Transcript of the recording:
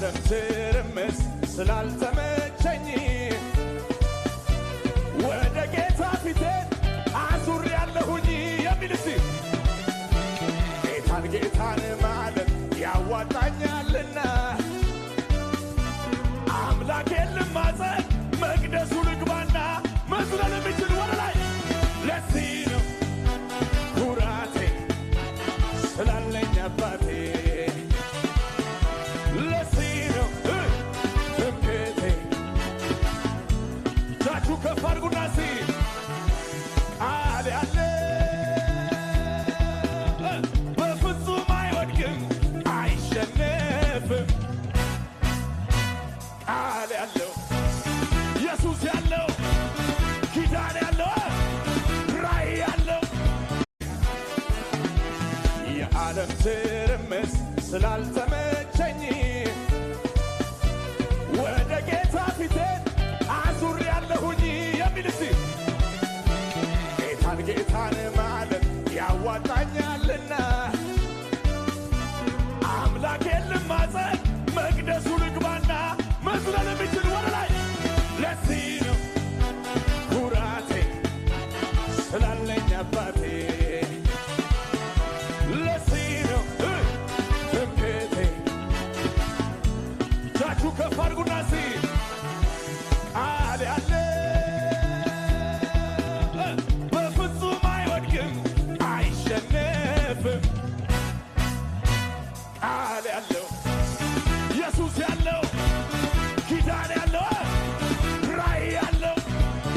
የዓለም ትርምስ ስላልተመቸኝ ወደ ጌታ ፊቴን አዙሬአለሁኝ የሚል እስቲ ጌታን ማለት ያዋጣኛልና አምላኬን ልማጸን መቅደሱ ልግባና መዝለል የሚችል ወደ ላይ ለዚህ ነው ኩራቴ ስላለኝ አባቴ ለዚህ ነው ትምክህቴ እጃችሁ ከፍ አድርጉና ሲ ቃል ያለ በፍጹም አይወድቅም አይሸነፍም ቃል ያለው ኢየሱስ ያለው ኪዳን ያለው ራእይ ያለው የዓለም ትርምስ ስላልተመቸኝ ወደ ጌታ ፊቴን አዙሬአለሁኝ የሚል እስቲ ጌታን ማለት ያዋጣኛልና